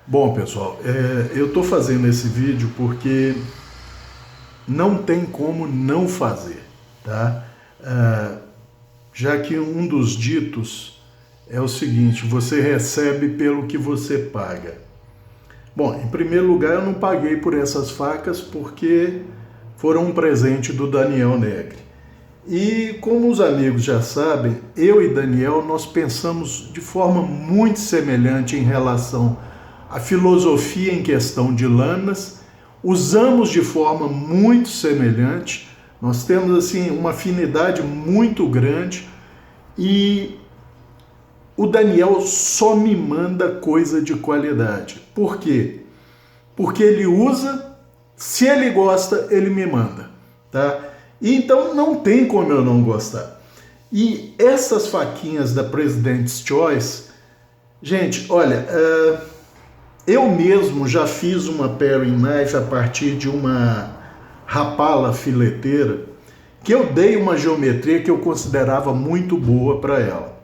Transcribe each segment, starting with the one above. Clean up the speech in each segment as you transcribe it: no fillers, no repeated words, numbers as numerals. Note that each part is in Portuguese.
Bom, pessoal, eu estou fazendo esse vídeo porque não tem como não fazer, tá? Já que um dos ditos é o seguinte: você recebe pelo que você paga. Bom, em primeiro lugar, eu não paguei por essas facas porque foram um presente do Daniel Negri. E como os amigos já sabem, eu e Daniel, nós pensamos de forma muito semelhante em relação à filosofia em questão de lâminas, usamos de forma muito semelhante, nós temos assim uma afinidade muito grande e o Daniel só me manda coisa de qualidade. Por quê? Porque ele usa, se ele gosta, ele me manda, tá? Então não tem como eu não gostar. E essas faquinhas da President's Choice, gente, olha, eu mesmo já fiz uma paring knife a partir de uma rapala fileteira que eu dei uma geometria que eu considerava muito boa para ela.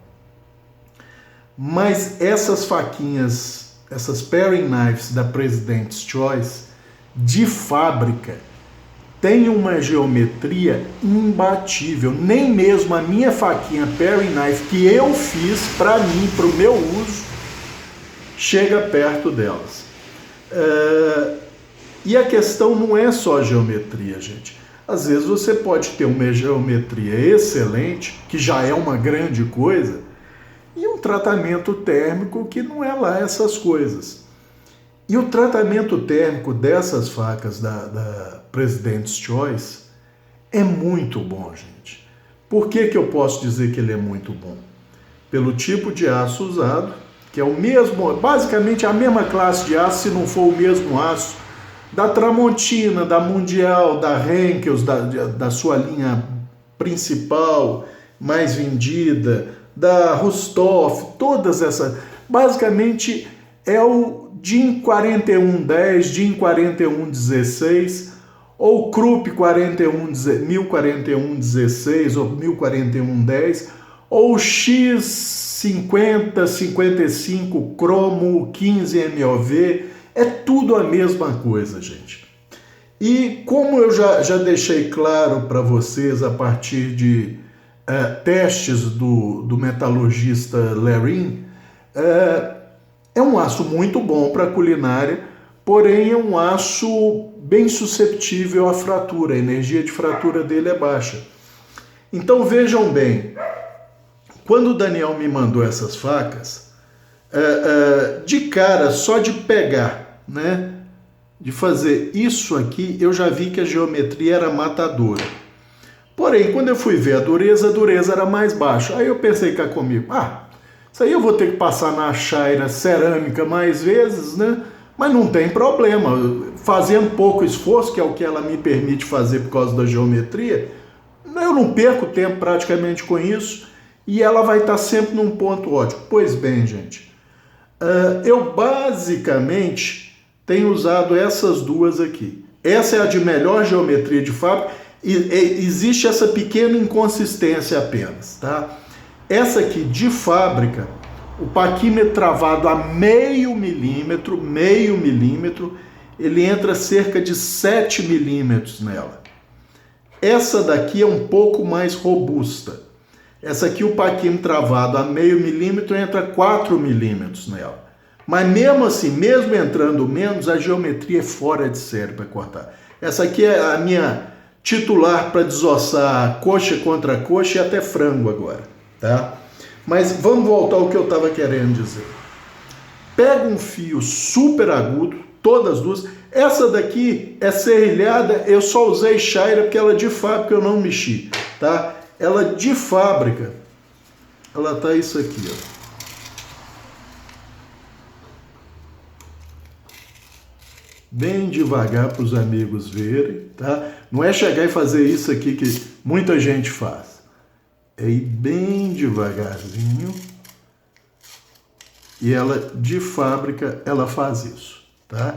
Mas essas faquinhas, essas paring knives da President's Choice, de fábrica, tem uma geometria imbatível. Nem mesmo a minha faquinha paring knife que eu fiz para mim, para o meu uso, chega perto delas. E a questão não é só a geometria, gente. Às vezes você pode ter uma geometria excelente, que já é uma grande coisa, e um tratamento térmico que não é lá essas coisas. E o tratamento térmico dessas facas da President's Choice é muito bom, gente. Por que eu posso dizer que ele é muito bom? Pelo tipo de aço usado, que é o mesmo, basicamente a mesma classe de aço, se não for o mesmo aço da Tramontina, da Mundial, da Henkels, da sua linha principal, mais vendida, da Rustoff, todas essas. Basicamente é o DIN 4110, DIN 4116, ou Krupp 104116 ou 104110, ou X5055 Cromo 15 MOV, é tudo a mesma coisa, gente. E como eu já deixei claro para vocês a partir de testes do metalurgista Lerin, é um aço muito bom para culinária, porém é um aço bem susceptível à fratura, a energia de fratura dele é baixa. Então vejam bem, quando o Daniel me mandou essas facas, de cara, só de pegar, né, de fazer isso aqui, eu já vi que a geometria era matadora. Porém, quando eu fui ver a dureza era mais baixa. Aí eu pensei cá comigo, isso aí eu vou ter que passar na chaira cerâmica mais vezes, né? Mas não tem problema, fazendo pouco esforço, que é o que ela me permite fazer por causa da geometria, eu não perco tempo praticamente com isso e ela vai estar sempre num ponto ótimo. Pois bem, gente, eu basicamente tenho usado essas duas aqui. Essa é a de melhor geometria de fábrica e existe essa pequena inconsistência apenas, tá? Essa aqui de fábrica, o paquímetro travado a meio milímetro, ele entra cerca de 7 milímetros nela. Essa daqui é um pouco mais robusta. Essa aqui, o paquímetro travado a meio milímetro, entra 4 milímetros nela. Mas mesmo assim, mesmo entrando menos, a geometria é fora de série para cortar. Essa aqui é a minha titular para desossar coxa contra coxa e até frango agora, tá? Mas vamos voltar ao que eu estava querendo dizer. Pega um fio super agudo, todas duas. Essa daqui é serrilhada, eu só usei chaira porque ela de fábrica eu não mexi, tá? Ela de fábrica, ela tá isso aqui, ó. Bem devagar para os amigos verem, tá? Não é chegar e fazer isso aqui que muita gente faz. É ir bem devagarzinho. E ela, de fábrica, ela faz isso, tá?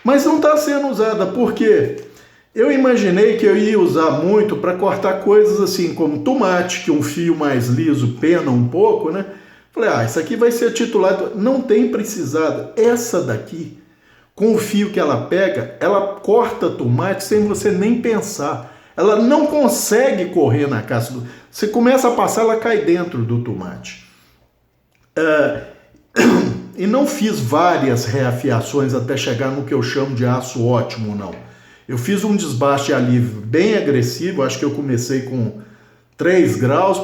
Mas não está sendo usada, por quê? Eu imaginei que eu ia usar muito para cortar coisas assim, como tomate, que um fio mais liso pena um pouco, né? Falei, isso aqui vai ser titular. Não tem precisado. Essa daqui, com o fio que ela pega, ela corta tomate sem você nem pensar. Ela não consegue correr na casca. Você começa a passar, ela cai dentro do tomate. E não fiz várias reafiações até chegar no que eu chamo de aço ótimo, não. Eu fiz um desbaste alívio bem agressivo, acho que eu comecei com 3 graus,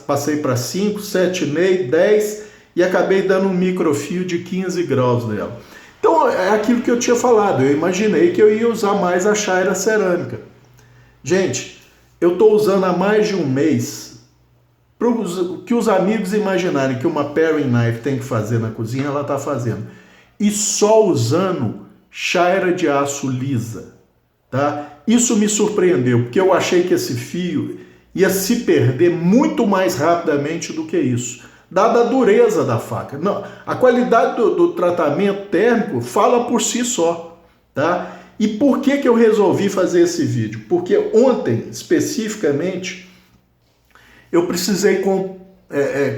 passei para 5, 7,5, 10 e acabei dando um microfio de 15 graus nela. Então é aquilo que eu tinha falado, eu imaginei que eu ia usar mais a chaira cerâmica. Gente, eu estou usando há mais de um mês, para que os amigos imaginarem que uma paring knife tem que fazer na cozinha, ela está fazendo. E só usando chaira de aço lisa, tá? Isso me surpreendeu, porque eu achei que esse fio ia se perder muito mais rapidamente do que isso, dada a dureza da faca. Não, a qualidade do tratamento térmico fala por si só, tá? E por que eu resolvi fazer esse vídeo? Porque ontem, especificamente, eu precisei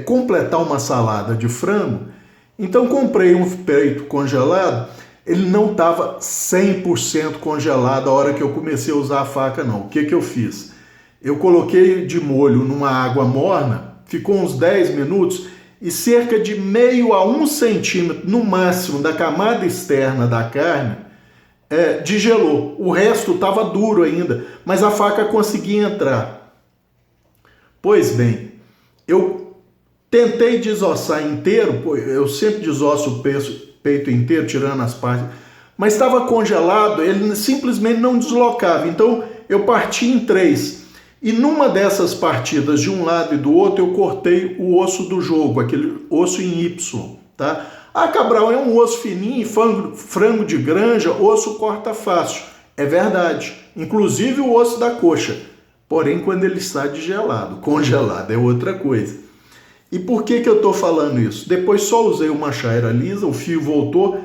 completar uma salada de frango, então comprei um peito congelado. Ele não estava 100% congelado a hora que eu comecei a usar a faca, não. O que eu fiz? Eu coloquei de molho numa água morna, ficou uns 10 minutos e cerca de meio a 1 centímetro, no máximo, da camada externa da carne, degelou. O resto estava duro ainda, mas a faca conseguia entrar. Pois bem, eu tentei desossar inteiro, eu sempre desosso o peito inteiro, tirando as partes, mas estava congelado, ele simplesmente não deslocava. Então eu parti em 3. E numa dessas partidas, de um lado e do outro, eu cortei o osso do jogo, aquele osso em Y, tá? Cabral, é um osso fininho, frango de granja, osso corta fácil. É verdade, inclusive o osso da coxa. Porém, quando ele está congelado é outra coisa. E por que eu estou falando isso? Depois só usei uma chaira lisa, o fio voltou,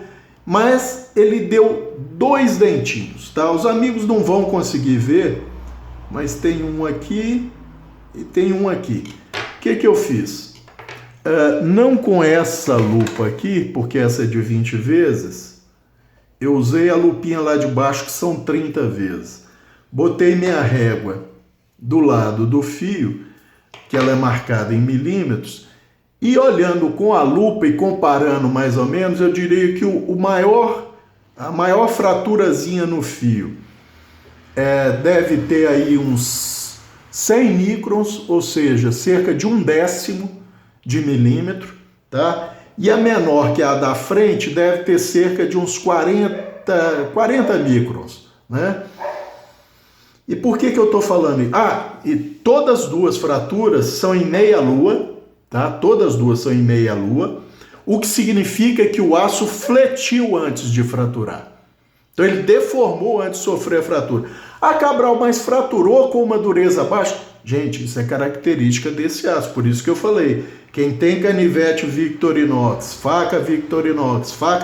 mas ele deu 2 dentinhos, tá? Os amigos não vão conseguir ver, mas tem um aqui e tem um aqui. O que eu fiz? Não com essa lupa aqui, porque essa é de 20 vezes, eu usei a lupinha lá de baixo, que são 30 vezes. Botei minha régua do lado do fio, que ela é marcada em milímetros, e olhando com a lupa e comparando mais ou menos, eu diria que a maior fraturazinha no fio deve ter aí uns 100 microns, ou seja, cerca de 1/10 de milímetro, tá? E a menor, que é a da frente, deve ter cerca de uns 40 microns, né? E por que eu estou falando isso? E todas as duas fraturas são em meia-lua, tá? Todas as duas são em meia-lua, o que significa que o aço fletiu antes de fraturar. Então ele deformou antes de sofrer a fratura. Cabral, mas fraturou com uma dureza baixa? Gente, isso é característica desse aço, por isso que eu falei. Quem tem canivete Victorinox, faca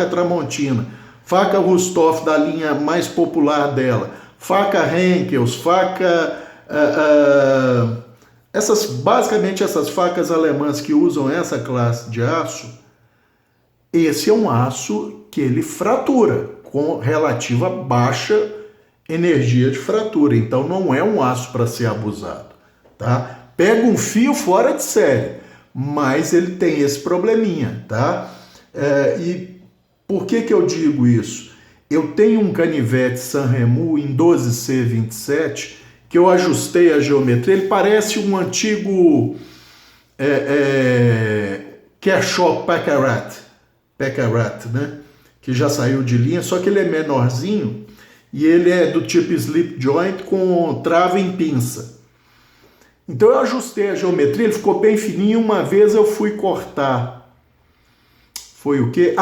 Tramontina, faca Rustoff da linha mais popular dela, faca Henkels, basicamente essas facas alemãs que usam essa classe de aço, esse é um aço que ele fratura com relativa baixa energia de fratura, então não é um aço para ser abusado, tá? Pega um fio fora de série, mas ele tem esse probleminha, tá? E por que eu digo isso? Eu tenho um canivete Sanremo em 12C27 que eu ajustei a geometria. Ele parece um antigo Kershaw Paccarat, né? Que já saiu de linha, só que ele é menorzinho e ele é do tipo slip joint com trava em pinça. Então eu ajustei a geometria, ele ficou bem fininho. Uma vez eu fui cortar, foi o quê?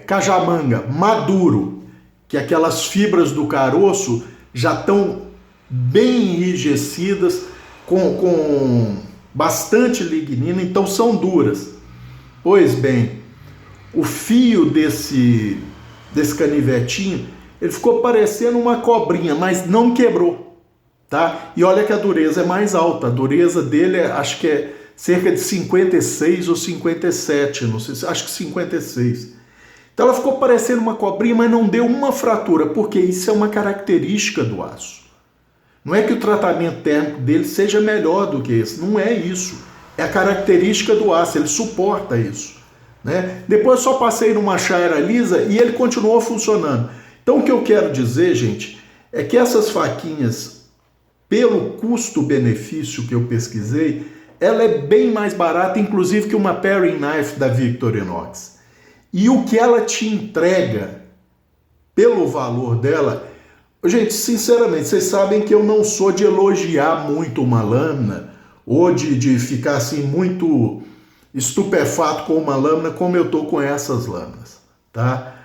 Cajamanga maduro, que aquelas fibras do caroço já estão bem enrijecidas, com bastante lignina, então são duras. Pois bem, o fio desse canivetinho, ele ficou parecendo uma cobrinha, mas não quebrou, tá? E olha que a dureza é mais alta, a dureza dele acho que é cerca de 56 ou 57, não sei, acho que 56. Então ela ficou parecendo uma cobrinha, mas não deu uma fratura, porque isso é uma característica do aço. Não é que o tratamento térmico dele seja melhor do que esse, não é isso. É a característica do aço, ele suporta isso. Né? Depois eu só passei numa chaira lisa e ele continuou funcionando. Então o que eu quero dizer, gente, é que essas faquinhas, pelo custo-benefício que eu pesquisei, ela é bem mais barata, inclusive, que uma paring knife da Victorinox. E o que ela te entrega, pelo valor dela... Gente, sinceramente, vocês sabem que eu não sou de elogiar muito uma lâmina, ou de ficar assim muito estupefato com uma lâmina, como eu estou com essas lâminas, tá?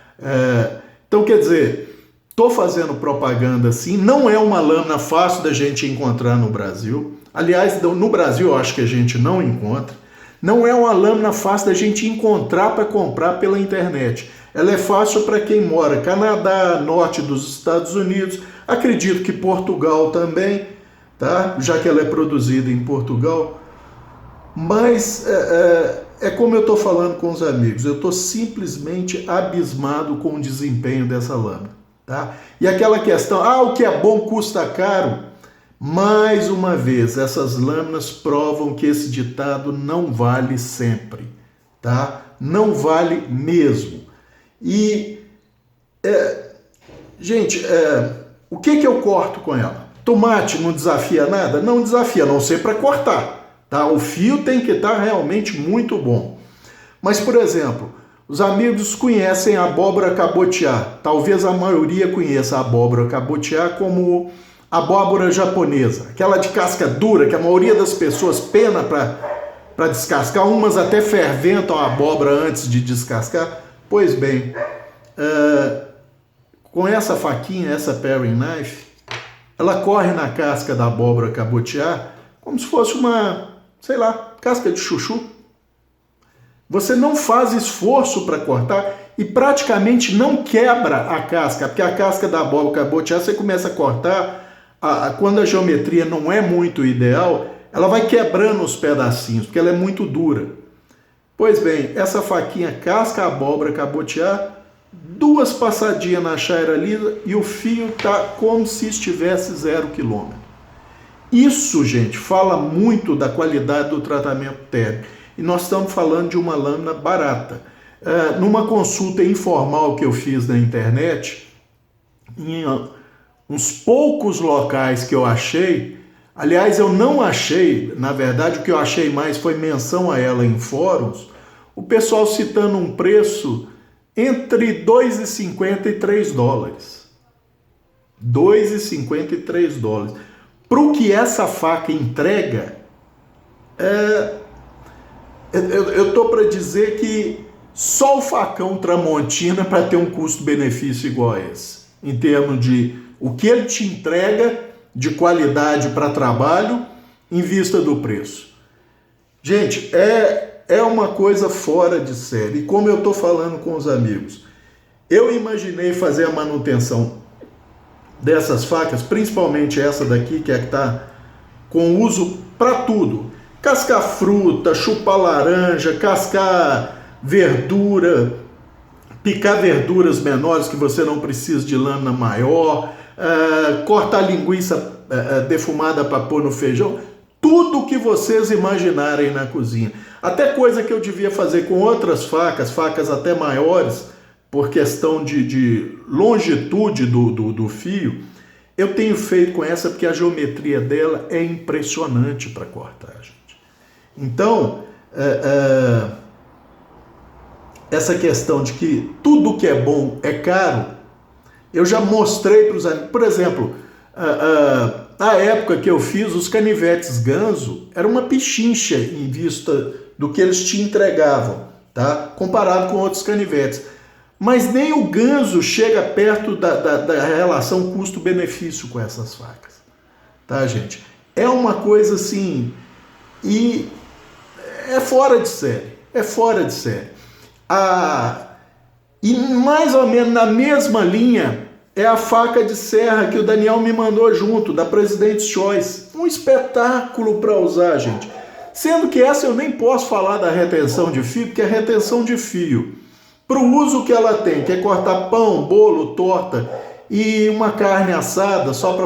Então, quer dizer, estou fazendo propaganda assim, não é uma lâmina fácil da gente encontrar no Brasil. Aliás, no Brasil eu acho que a gente não encontra. Não é uma lâmina fácil da gente encontrar para comprar pela internet. Ela é fácil para quem mora Canadá, norte dos Estados Unidos, acredito que Portugal também, tá? Já que ela é produzida em Portugal. Mas é como eu estou falando com os amigos, eu estou simplesmente abismado com o desempenho dessa lâmina. Tá? E aquela questão, o que é bom custa caro. Mais uma vez, essas lâminas provam que esse ditado não vale sempre, tá? Não vale mesmo. E, gente, o que eu corto com ela? Tomate não desafia nada? Não desafia, a não ser para cortar, tá? O fio tem que estar realmente muito bom. Mas, por exemplo, os amigos conhecem a abóbora cabotiá. Talvez a maioria conheça a abóbora cabotiá como abóbora japonesa, aquela de casca dura que a maioria das pessoas pena para descascar, umas até ferventam a abóbora antes de descascar. Pois bem, com essa faquinha, essa paring knife, ela corre na casca da abóbora cabotiá como se fosse uma, sei lá, casca de chuchu. Você não faz esforço para cortar e praticamente não quebra a casca, porque a casca da abóbora cabotiá você começa a cortar, quando a geometria não é muito ideal, ela vai quebrando os pedacinhos, porque ela é muito dura. Pois bem, essa faquinha casca a abóbora cabotiá, 2 passadinhas na chaira lisa e o fio tá como se estivesse 0 km. Isso, gente, fala muito da qualidade do tratamento térmico. E nós estamos falando de uma lâmina barata. Numa consulta informal que eu fiz na internet, em uns poucos locais que eu achei, aliás, eu não achei, na verdade, o que eu achei mais foi menção a ela em fóruns, o pessoal citando um preço entre $2,50 e $3. $2,50 e $3. Para o que essa faca entrega, eu estou para dizer que só o facão Tramontina para ter um custo-benefício igual a esse, em termos de o que ele te entrega de qualidade para trabalho em vista do preço. Gente, é uma coisa fora de série. E como eu estou falando com os amigos, eu imaginei fazer a manutenção dessas facas, principalmente essa daqui, que é que está com uso para tudo. Cascar fruta, chupar laranja, cascar verdura, picar verduras menores que você não precisa de lâmina maior, cortar linguiça defumada para pôr no feijão, tudo que vocês imaginarem na cozinha. Até coisa que eu devia fazer com outras facas até maiores, por questão de longitude do fio, eu tenho feito com essa porque a geometria dela é impressionante para cortar, gente. Então, essa questão de que tudo que é bom é caro, eu já mostrei para os amigos. Por exemplo, na época que eu fiz os canivetes Ganso, era uma pichincha em vista do que eles te entregavam, tá? Comparado com outros canivetes. Mas nem o Ganso chega perto da relação custo-benefício com essas facas, tá, gente? É uma coisa assim, e é fora de série, E mais ou menos na mesma linha é a faca de serra que o Daniel me mandou junto, da President's Choice. Um espetáculo para usar, gente. Sendo que essa eu nem posso falar da retenção de fio, porque a retenção de fio, para o uso que ela tem, que é cortar pão, bolo, torta e uma carne assada, só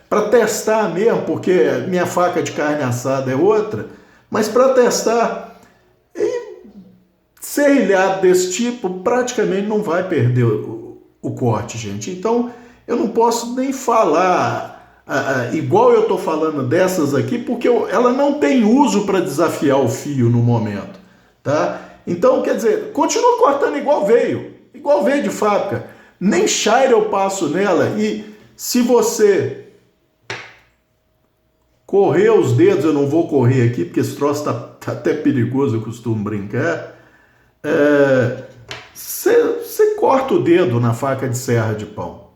para testar mesmo, porque minha faca de carne assada é outra, mas para testar, serrilhado desse tipo praticamente não vai perder o corte, gente. Então eu não posso nem falar igual eu estou falando dessas aqui, porque ela não tem uso para desafiar o fio no momento, tá? Então, quer dizer, continua cortando igual veio de fábrica. Nem shire eu passo nela, e se você correr os dedos, eu não vou correr aqui, porque esse troço tá até perigoso, eu costumo brincar, você corta o dedo na faca de serra de pão,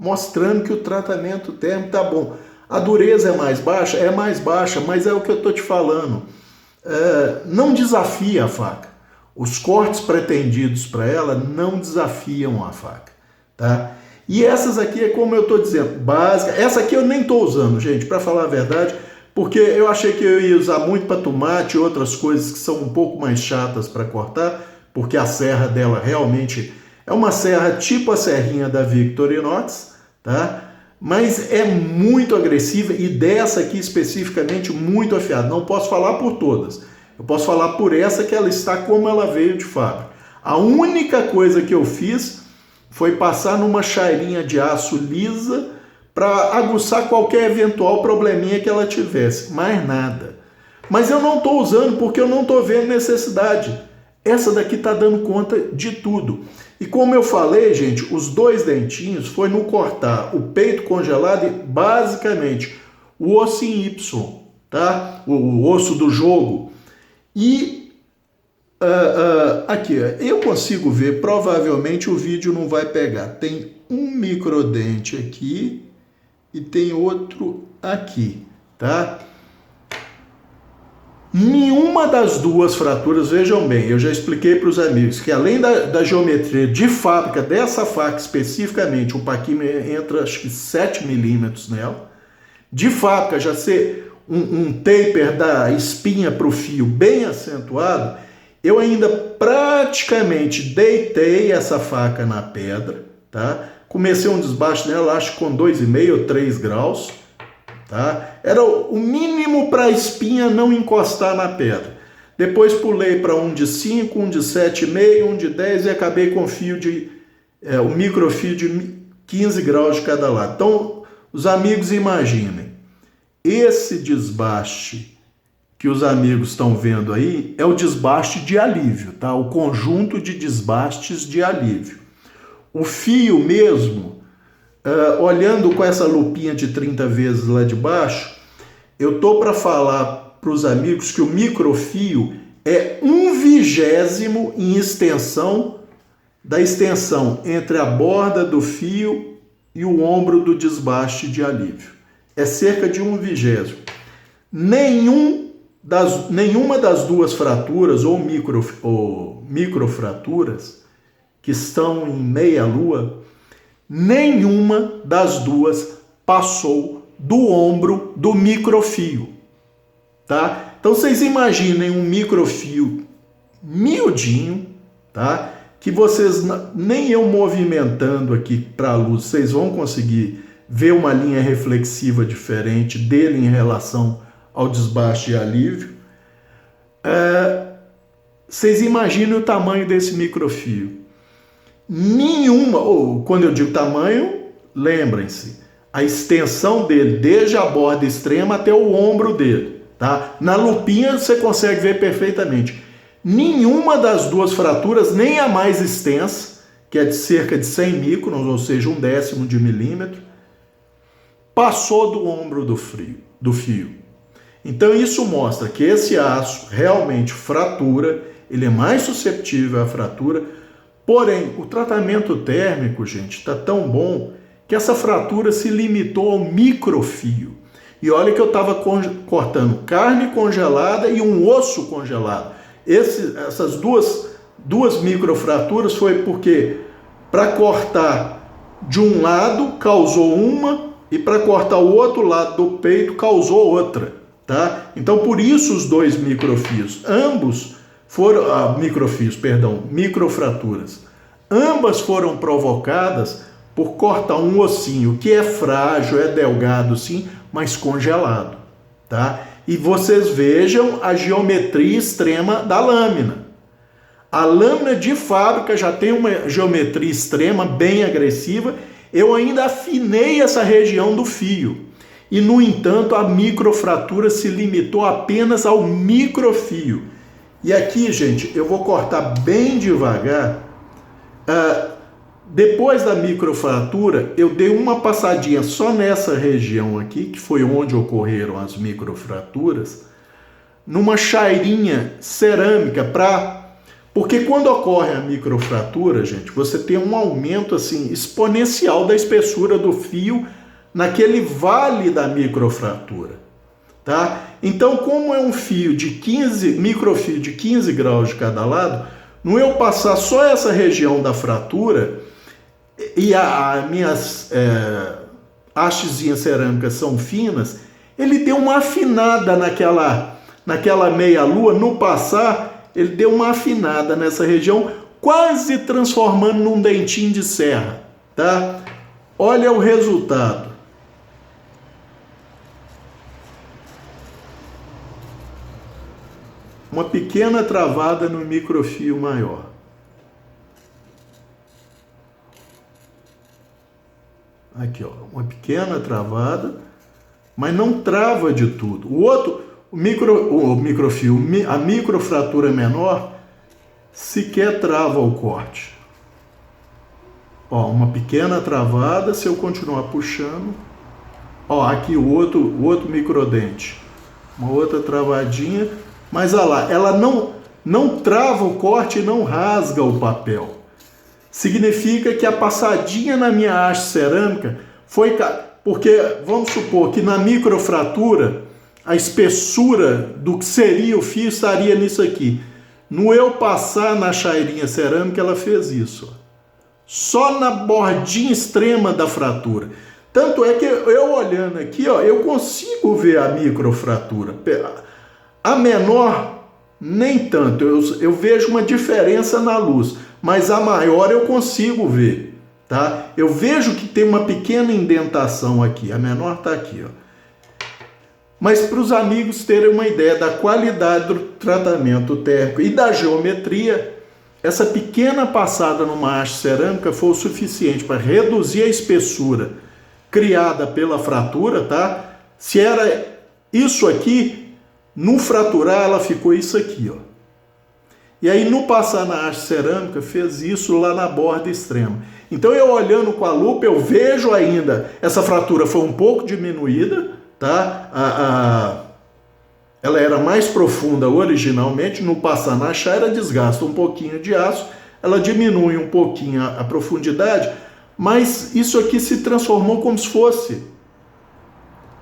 mostrando que o tratamento térmico tá bom. A dureza é mais baixa, mas é o que eu tô te falando. Não desafia a faca. Os cortes pretendidos para ela não desafiam a faca, tá? E essas aqui é como eu tô dizendo, básica. Essa aqui eu nem tô usando, gente, para falar a verdade, porque eu achei que eu ia usar muito para tomate e outras coisas que são um pouco mais chatas para cortar, porque a serra dela realmente é uma serra tipo a serrinha da Victorinox, tá? Mas é muito agressiva, e dessa aqui especificamente muito afiada. Não posso falar por todas. Eu posso falar por essa, que ela está como ela veio de fábrica. A única coisa que eu fiz foi passar numa chairinha de aço lisa para aguçar qualquer eventual probleminha que ela tivesse. Mais nada. Mas eu não estou usando porque eu não estou vendo necessidade. Essa daqui está dando conta de tudo. E como eu falei, gente, os dois dentinhos foi no cortar o peito congelado e basicamente o osso em Y, tá? O osso do jogo. E aqui, eu consigo ver, provavelmente o vídeo não vai pegar. Tem um microdente aqui e tem outro aqui, tá? Nenhuma das duas fraturas, vejam bem, eu já expliquei para os amigos que além da geometria de fábrica dessa faca especificamente, o paquímetro entra acho que 7 milímetros nela, de fábrica já ser um taper da espinha para o fio bem acentuado, eu ainda praticamente deitei essa faca na pedra, tá? Comecei um desbaste nela, acho que com 2,5 ou 3 graus, tá? Era o mínimo para a espinha não encostar na pedra. Depois pulei para um de 5, um de 7,5, um de 10 e acabei com o microfio de 15 graus de cada lado. Então, os amigos imaginem, esse desbaste que os amigos estão vendo aí é o desbaste de alívio, tá? O conjunto de desbastes de alívio. O fio mesmo, olhando com essa lupinha de 30 vezes lá de baixo, eu tô para falar para os amigos que o microfio é 1/20 em extensão da extensão entre a borda do fio e o ombro do desbaste de alívio. É cerca de 1/20. Nenhuma das duas fraturas ou microfraturas que estão em meia-lua, nenhuma das duas passou do ombro do microfio, tá? Então vocês imaginem um microfio miudinho, tá? Que vocês, nem eu movimentando aqui para a luz, vocês vão conseguir ver uma linha reflexiva diferente dele em relação ao desbaste e alívio. Vocês imaginem o tamanho desse microfio. Quando eu digo tamanho, lembrem-se, a extensão dele, desde a borda extrema até o ombro dele, tá? Na lupinha você consegue ver perfeitamente. Nenhuma das duas fraturas, nem a mais extensa, que é de cerca de 100 microns, ou seja, 1/10 de milímetro, passou do ombro do fio. Então isso mostra que esse aço realmente fratura, ele é mais susceptível à fratura, porém o tratamento térmico, gente, está tão bom que essa fratura se limitou ao microfio. E olha que eu estava cortando carne congelada e um osso congelado. Essas duas microfraturas foi porque para cortar de um lado causou uma e para cortar o outro lado do peito causou outra, tá? Então, por isso os dois microfios, ambos foram, microfraturas, ambas foram provocadas por cortar um ossinho que é frágil, é delgado sim, mas congelado, tá? E vocês vejam a geometria extrema da lâmina. A lâmina de fábrica já tem uma geometria extrema, bem agressiva. Eu ainda afinei essa região do fio. E, no entanto, a microfratura se limitou apenas ao microfio. E aqui, gente, eu vou cortar bem devagar. Depois da microfratura, eu dei uma passadinha só nessa região aqui, que foi onde ocorreram as microfraturas, numa chairinha cerâmica porque quando ocorre a microfratura, gente, você tem um aumento assim exponencial da espessura do fio naquele vale da microfratura, tá? Então, como é um fio de microfio de 15 graus de cada lado, no eu passar só essa região da fratura e as minhas hastezinhas cerâmicas são finas, ele deu uma afinada naquela meia-lua, no passar, ele deu uma afinada nessa região, quase transformando num dentinho de serra, tá? Olha o resultado. Uma pequena travada no microfio maior. Aqui, ó, uma pequena travada, mas não trava de tudo. O microfio, a microfratura menor, sequer trava o corte. Ó, uma pequena travada, se eu continuar puxando. Ó, aqui o outro microdente. Uma outra travadinha, mas olha lá, ela não trava o corte e não rasga o papel. Significa que a passadinha na minha haste cerâmica foi... Porque vamos supor que na microfratura a espessura do que seria o fio estaria nisso aqui. No eu passar na chairinha cerâmica, ela fez isso. Só na bordinha extrema da fratura. Tanto é que eu olhando aqui, ó, eu consigo ver a microfratura. A menor, nem tanto. Eu vejo uma diferença na luz. Mas a maior eu consigo ver, tá? Eu vejo que tem uma pequena indentação aqui. A menor está aqui, ó. Mas para os amigos terem uma ideia da qualidade do tratamento térmico e da geometria, essa pequena passada numa haste cerâmica foi o suficiente para reduzir a espessura criada pela fratura, tá? Se era isso aqui, no fraturar ela ficou isso aqui, ó. E aí, no passar na haste cerâmica, fez isso lá na borda extrema. Então, eu olhando com a lupa, eu vejo ainda, essa fratura foi um pouco diminuída, tá? Ela era mais profunda originalmente, no passar na chá, ela desgasta um pouquinho de aço, ela diminui um pouquinho a profundidade, mas isso aqui se transformou como se fosse,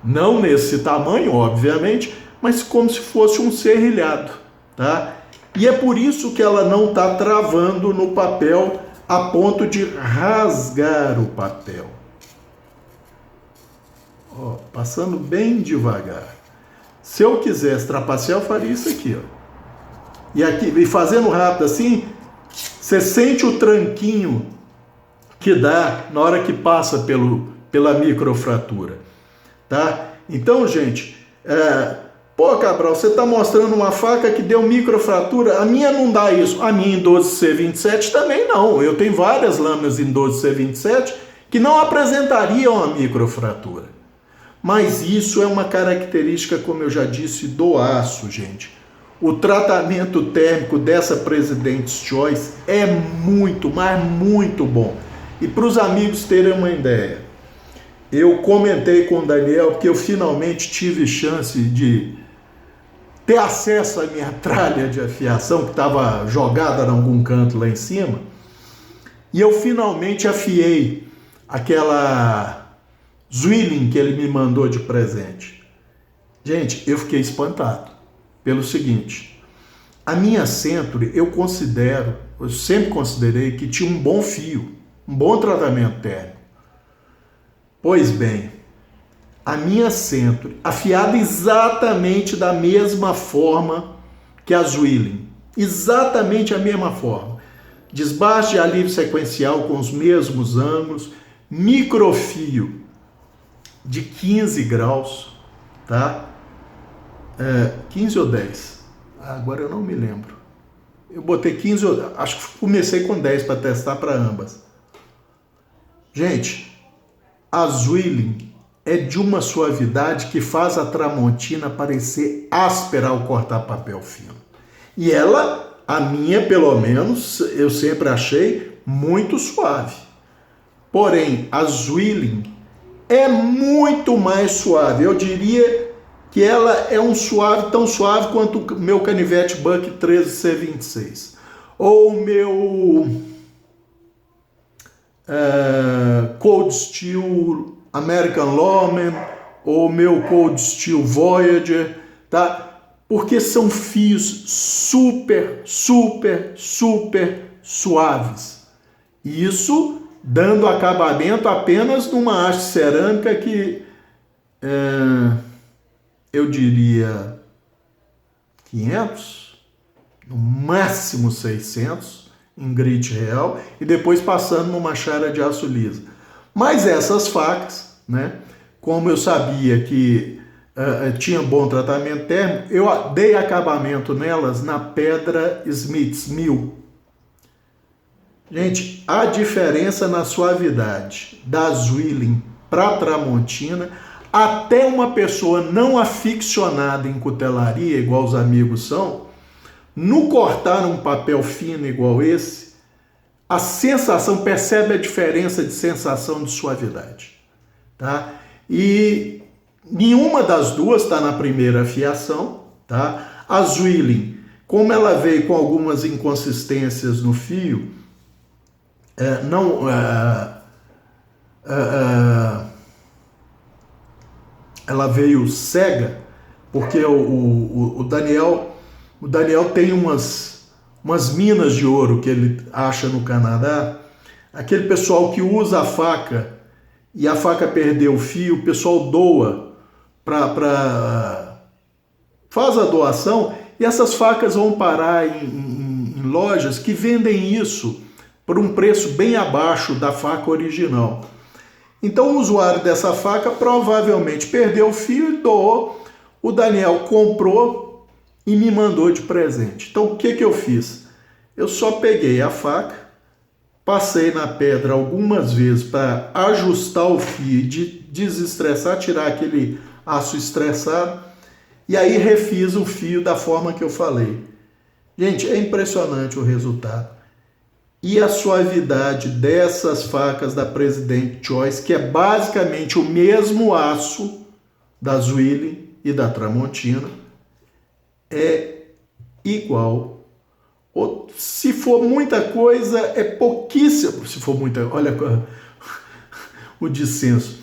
não nesse tamanho, obviamente, mas como se fosse um serrilhado, tá? E é por isso que ela não está travando no papel a ponto de rasgar o papel. Ó, passando bem devagar. Se eu quisesse trapacear, eu faria isso aqui, ó. E aqui, e fazendo rápido assim, você sente o tranquinho que dá na hora que passa pela microfratura, tá? Então, gente, pô, Cabral, você está mostrando uma faca que deu microfratura, a minha não dá isso, a minha em 12C27 também não. Eu tenho várias lâminas em 12C27 que não apresentariam a microfratura. Mas isso é uma característica, como eu já disse, do aço, gente. O tratamento térmico dessa President's Choice é muito, mas muito bom. E para os amigos terem uma ideia, eu comentei com o Daniel que eu finalmente tive chance de ter acesso à minha tralha de afiação, que estava jogada em algum canto lá em cima, e eu finalmente afiei aquela Zwilling que ele me mandou de presente. Gente, eu fiquei espantado pelo seguinte: a minha Century, eu sempre considerei que tinha um bom fio, um bom tratamento térmico. Pois bem, a minha Century, afiada exatamente da mesma forma que a Zwilling. Exatamente a mesma forma. Desbaste de alívio sequencial com os mesmos ângulos, microfio de 15 graus, tá? 15 ou 10? Agora eu não me lembro. Eu botei 15, acho que comecei com 10 para testar para ambas. Gente, a Zwilling é de uma suavidade que faz a Tramontina parecer áspera ao cortar papel fino. E ela, a minha pelo menos, eu sempre achei muito suave. Porém, a Zwilling é muito mais suave. Eu diria que ela é um suave, tão suave quanto o meu canivete Buck 13C26. Ou o meu Cold Steel American Lawman, ou o meu Cold Steel Voyager, tá? Porque são fios super, super, super suaves. Isso dando acabamento apenas numa haste cerâmica que eu diria 500, no máximo 600 em grit real, e depois passando numa chara de aço lisa. Mas essas facas, né, como eu sabia que tinha bom tratamento térmico, eu dei acabamento nelas na pedra Smith's 1000. Gente, a diferença na suavidade da Zwilling para a Tramontina, até uma pessoa não aficionada em cutelaria, igual os amigos são, no cortar um papel fino igual esse, a sensação, percebe a diferença de sensação de suavidade, tá? E nenhuma das duas está na primeira afiação, tá? A Zwilling, como ela veio com algumas inconsistências no fio, ela veio cega, porque o Daniel tem umas minas de ouro que ele acha no Canadá. Aquele pessoal que usa a faca e a faca perdeu o fio, o pessoal doa faz a doação, e essas facas vão parar em lojas que vendem isso por um preço bem abaixo da faca original. Então o usuário dessa faca provavelmente perdeu o fio e doou. O Daniel comprou e me mandou de presente. Então o que eu fiz? Eu só peguei a faca, passei na pedra algumas vezes para ajustar o fio, desestressar, tirar aquele aço estressado, e aí refiz o fio da forma que eu falei. Gente, é impressionante o resultado. E a suavidade dessas facas da President Choice, que é basicamente o mesmo aço da Zwilling e da Tramontina, é igual. Ou, se for muita coisa, é pouquíssimo. Se for muita, olha o dissenso.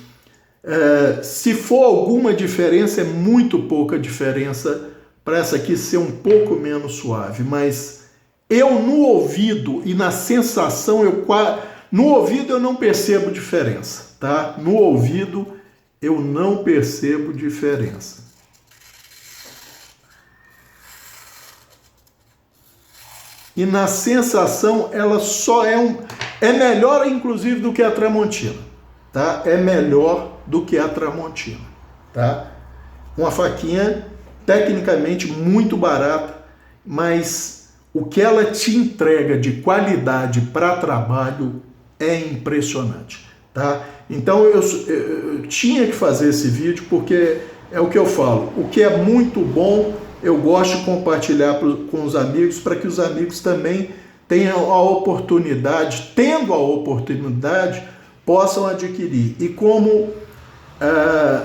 Se for alguma diferença, é muito pouca diferença para essa aqui ser um pouco menos suave, mas eu no ouvido e na sensação, no ouvido eu não percebo diferença, tá? No ouvido eu não percebo diferença. E na sensação ela só é melhor inclusive do que a Tramontina, tá? É melhor do que a Tramontina, tá? Uma faquinha tecnicamente muito barata, mas o que ela te entrega de qualidade para trabalho é impressionante, tá? Então eu tinha que fazer esse vídeo porque é o que eu falo. O que é muito bom, eu gosto de compartilhar com os amigos para que os amigos também tenham a oportunidade, tendo a oportunidade, possam adquirir. E como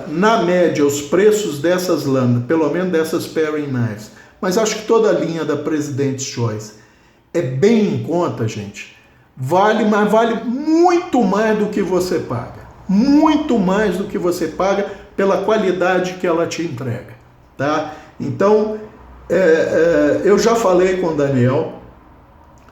na média os preços dessas lâminas, pelo menos dessas paring knives, mas acho que toda a linha da President's Choice é bem em conta, gente. Vale muito mais do que você paga. Muito mais do que você paga pela qualidade que ela te entrega, tá? Então, eu já falei com o Daniel,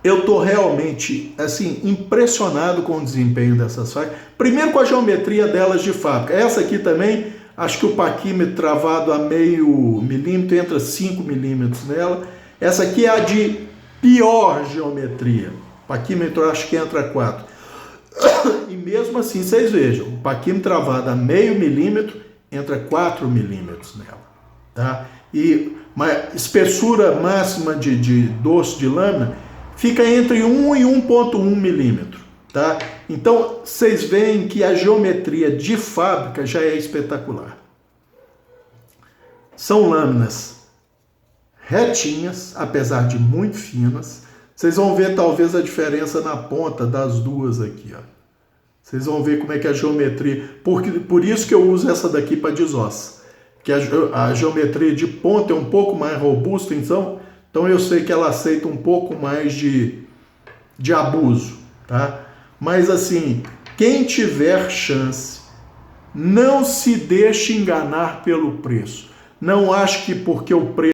eu estou realmente assim, impressionado com o desempenho dessas facas. Primeiro com a geometria delas de fábrica. Essa aqui também, Acho que o paquímetro travado a meio milímetro entra 5 milímetros nela. Essa aqui é a de pior geometria. O paquímetro acho que entra 4. E mesmo assim, vocês vejam, o paquímetro travado a meio milímetro entra 4 milímetros nela. Tá? E uma espessura máxima de dorso de lâmina fica entre 1 e 1,1 milímetro. Tá? Então, vocês veem que a geometria de fábrica já é espetacular. São lâminas retinhas, apesar de muito finas. Vocês vão ver talvez a diferença na ponta das duas aqui. Ó. Vocês vão ver como é que é a geometria. Por isso que eu uso essa daqui para desossa. Que a geometria de ponta é um pouco mais robusta, então eu sei que ela aceita um pouco mais de abuso. Tá? Mas assim, quem tiver chance, não se deixe enganar pelo preço. Não ache que porque o preço